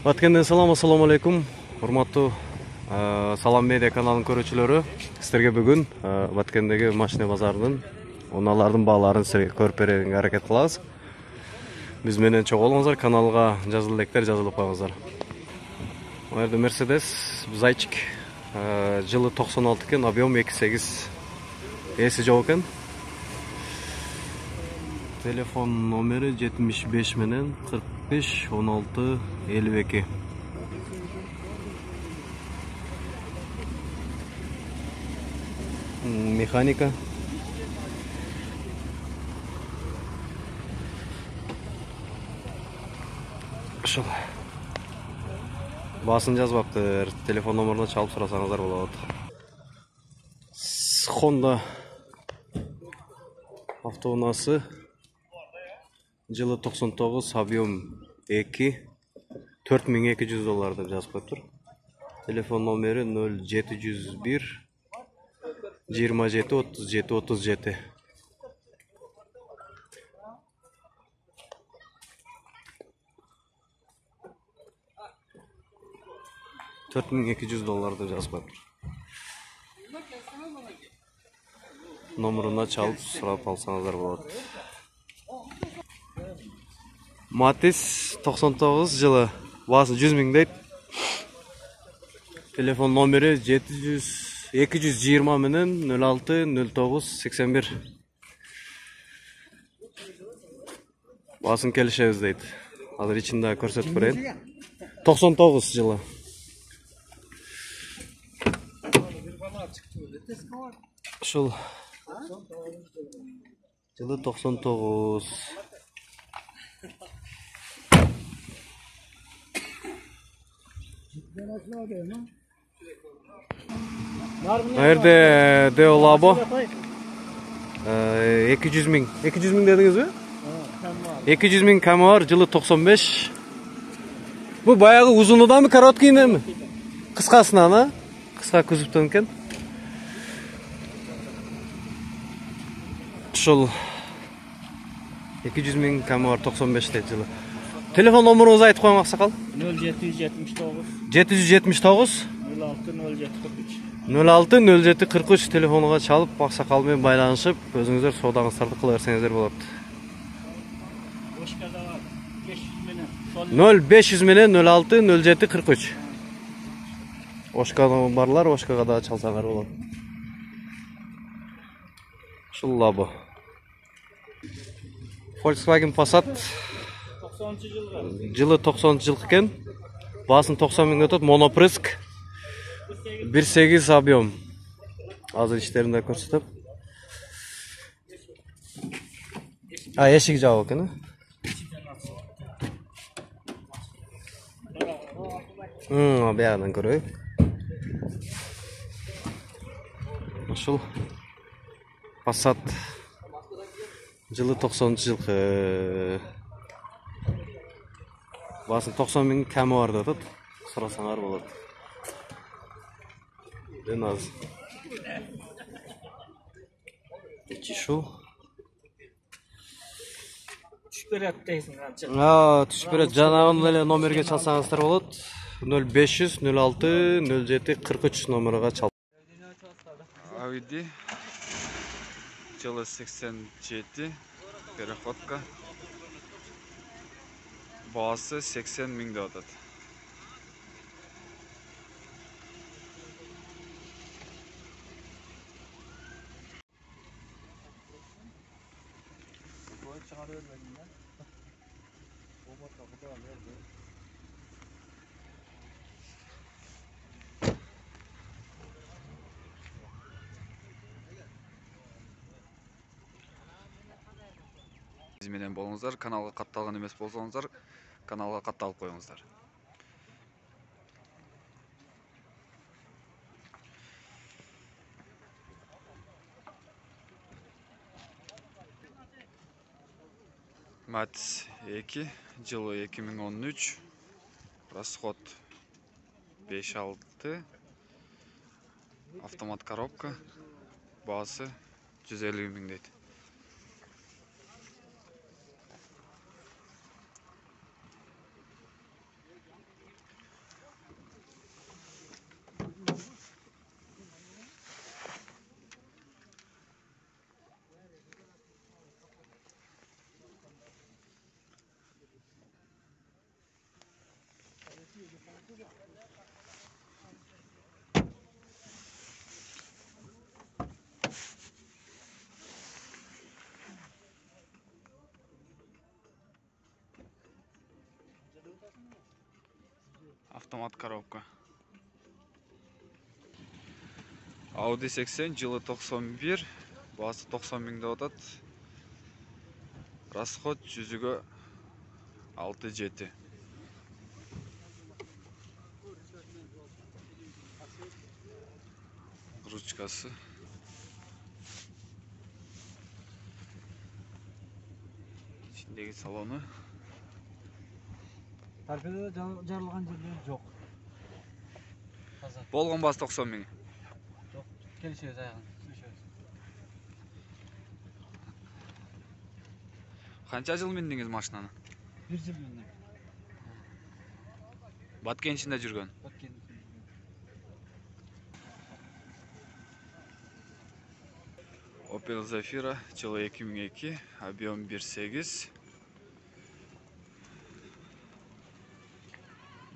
Баткенден салам, ассаламу алейкум. Урматтуу Салам медиа каналынын көрүүчүлөрү. Сиздерге бүгүн Баткендеги машина базарынын унаалардын бааларын силерге көрүп берүүгө аракет кылабыз. Биз менен чогуу болуңуздар, каналга жазылып электер, жазылып коюңуздар. Бул жерде Mercedes Zaychik жылы 96 экен, объем 2.8 эси жок экен. Телефон номери 75 менен 45 16 52. Механика. Ошол. Басын жазбаптыр. Телефон номерин чалып сурасаңыздар болот. Honda автоунасы жылы 99, объем 2, $4200 деп жазып коюптур. Телефон номери 0701 27 37 37. $4200 деп жазып коюптур. Номеруна чалып сурап алсаңыздар болот. Matiz 99 жылы, баасы 100 000 дейт. Телефон номери 220 менен 06 09 81. Басын келишебиз дейт. Азыр ичинде көрсөтүп берейин. 99 жылы. Ушул жылы 99. Nerede Deolabo? 200 000. 200 000 dediniz mi? 200 000 kamı var, жылы 95. Bu bayağı uzunudan mı, korotkiyden mi? Kıskasından ha? Kıska kuzuptan eкен. Şol 200 000 kamı var, 95 deydi жылы. Telefon numaranızı aytып koyun Aksakal. 0779 779 06 07 43 06 07 43 telefonuga çalıp Aksakal менен байланышып, өзүңүздөр соодаңыздарды кыла берсеңиздер болот. 0500 менен 06 07 43. Ошкада барлар, Ошкага да чалсаңар болот. Ушул бу. Volkswagen Passat 90 жылғы. жылы 90 жыл экен. Басын 90 000 өтөт, монопрыск. 1.8 объем. Азыр иштеринде көрсөтөп. Эшик жабык экен. Биядан көрөйүк. Ушул Passat жылы 90 жылкы. Басын 90 000 кәмі бар деп атат. Сурасаңар болот. Ден аз. Ушул. Түшүп берет дейсиң канча. Түшүп берет. Жанагы эле номерге чалсаңыздар болот. 0500 06 07 43 номерге чал. Audi жылы 87, переходка. Баасы 80 000 деп атат. Биз менен болуңуздар, каналга катталган эмес болсоңуздар, каналга катталып коюңуздар. Matiz 2, жылы 2013, расход 5-6, автомат коробка, баасы 150 000 дейт. Автомат коробка. Audi 80 жылы 91, басы 90 миңде отат. Расход жүзігі 6-7. Ручкасы. İçindeki salonu. Торпедо жарылған жерлер жоқ. Таза. Болған басы 90 миң. Жоқ. Келішеміз аяғын. Сөшеміз. Қанша жыл мендіңіз машинаны? 1 жыл мендім. Баткеншінде жүрген. Баткен. Opel Zafira жылы 2002, объем 1.8.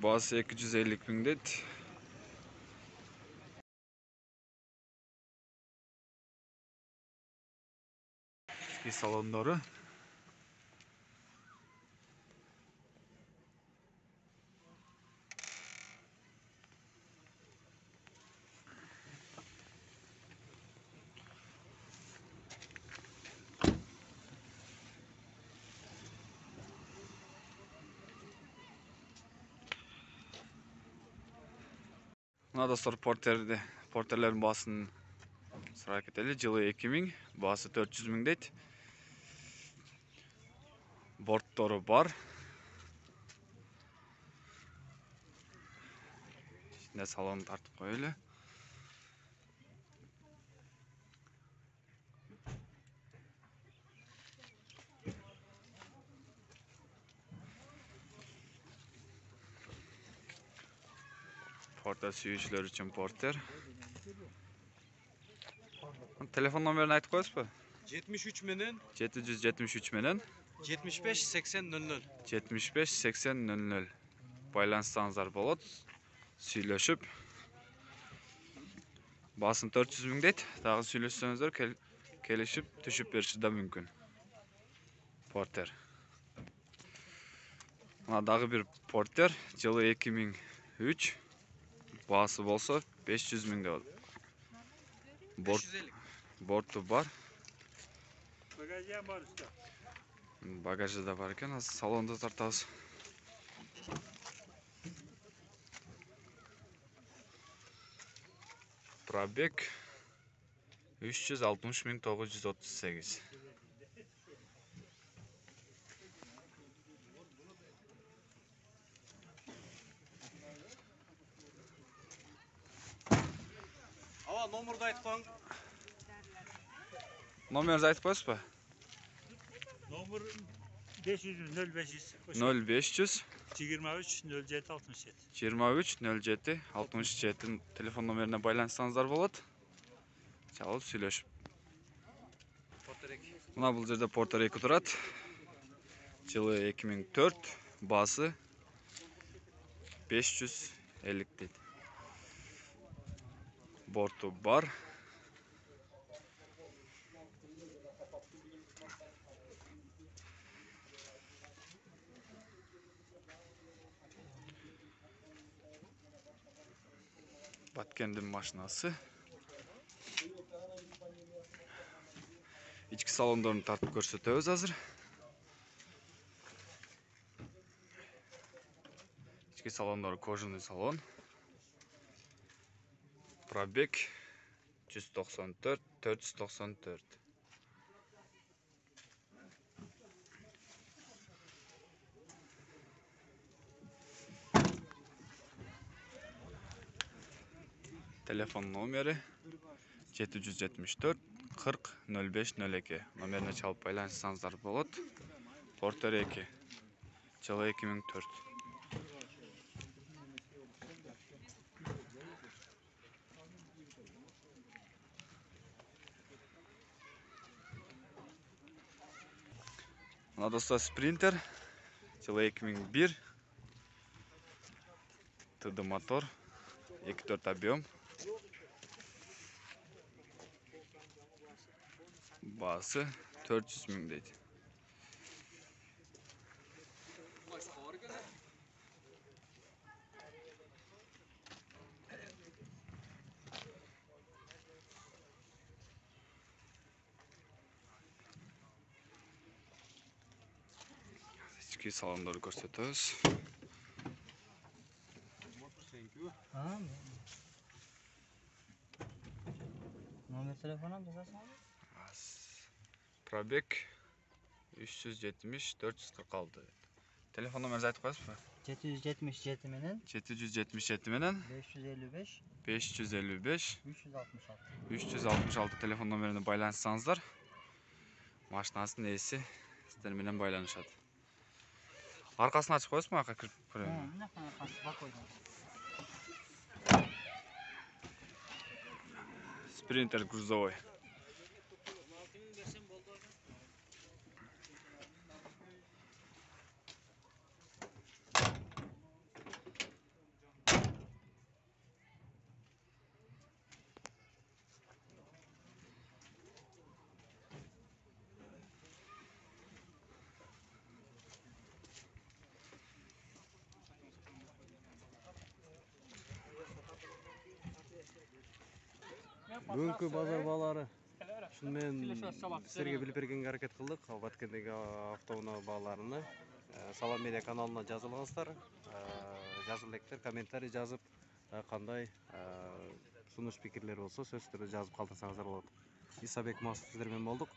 Басы 250 миң дейді. İçki salonları. Muna dostlar porterlerin basının sıra keteli. Жылы 2000, bası 400 миң дейді. Bortları бар. İçinde salonu tartıp koyuyor. Porter sürücüler için porter. Telefon numaranı aytıp koyasız mı? 73 menen 773 menen 75 80 00. 75 80 00. Байланыстарыңыздар болады. Сүйлөшүп. Басын 400 миң дейді. Тағы сүйлөшсөңүздөр келишип түшүп бериши да мүмкүн. Портер. Мына дагы бир портер, жылы 2003. Басы болсо 500 миң деп. 550. Борту бар. Bagajı var usta. Багажы да бар екен. Салонду тартабыз. Пробег 360 938. Ава номерді айтып қойың. Номеріңізді айтып қойсыз ба? Номер 500 0500. 0500 23 07 67. 23 07 67 telefon номеріне байланысаңыздар болады. Чалып сүйлөшүп. Мына бул жерде Porter 2 турат. Жылы 2004, басы 550 дейт. Борту бар. Баткендин машинасы. İçki salonlarını tartıp көрсөтөбүз азыр. İçki salonları кожаный салон. Пробег 194 494. Telefon номери 774 40 05 02. Номеріне чалып байланышсаңыздар болот. Porter 2. Жылы 2004. Мына достар Sprinter. Жылы 2001. TD мотор, 2.4 объем. Басы 400 миң дейді. İçki salonları görsetiyoruz. Номер телефона жазасың? Пробег 370 446. Telefon numarası айтып қойасыз ба? 777 менен 777 менен 555 555 366. 366 telefon numarını байланышсаңыздар, машинасының иесі сіздер менен байланышады. Арқасын ашып қойасыз ба, ақа кіріп көремін. Мына қасы бакойдан. Спринтер грузовой. Бүгінгі базар бағалары шынымен сіздерге біліп бергенге әрекет қылдық. Баткендегі автоунау бағаларыны Салам медиа каналына жазылыңыздар. Жазылдықтар, комментарий жазып, қандай ұсыныс пікірлер болса сөз түрінде жазып қалдырсаңыздар болады. Исабек Масов сіздермен болдық.